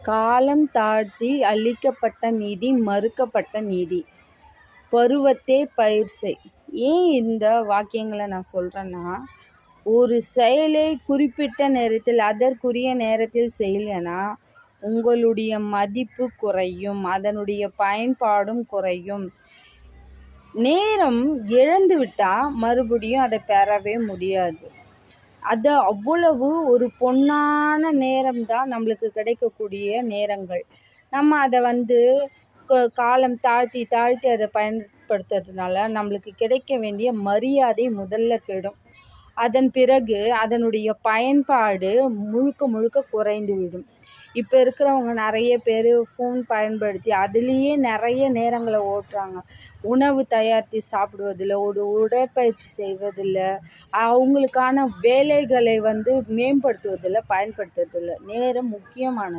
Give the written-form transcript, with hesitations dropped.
காலம் தாழ்த்தி அளிக்கப்பட்ட நீதி மறுக்கப்பட்ட நீதி. பருவத்தே பயிர் செய். ஏன் இந்த வாக்கியங்களை நான் சொல்கிறேன்னா, ஒரு செயலை குறிப்பிட்ட நேரத்தில் அதற்குரிய நேரத்தில் செய்யலைன்னா உங்களுடைய மதிப்பு குறையும், அதனுடைய பயன்பாடும் குறையும். நேரம் இழந்து விட்டால் மறுபடியும் அதை பெறவே முடியாது. அது அவ்வளவு ஒரு பொன்னான நேரம்தான் நம்மளுக்கு கிடைக்கக்கூடிய நேரங்கள். நம்ம அதை காலம் தாழ்த்தி அதை பயன்படுத்துறதுனால நம்மளுக்கு கிடைக்க வேண்டிய மரியாதை முதல்ல கெடும். அதன் பிறகு அதனுடைய பயன்பாடு முழுக்க குறைந்து விடும். இப்போ இருக்கிறவங்க நிறைய பேர் ஃபோன் பயன்படுத்தி அதுலேயே நிறைய நேரங்களை ஓட்டுறாங்க. உணவு தயாரித்து சாப்பிடுவதில்லை, ஒரு உடற்பயிற்சி செய்வதில்லை, அவங்களுக்கான வேலைகளை மேம்படுத்துவதில்லை, பயன்படுத்துவதில்லை. நேரம் முக்கியமானது.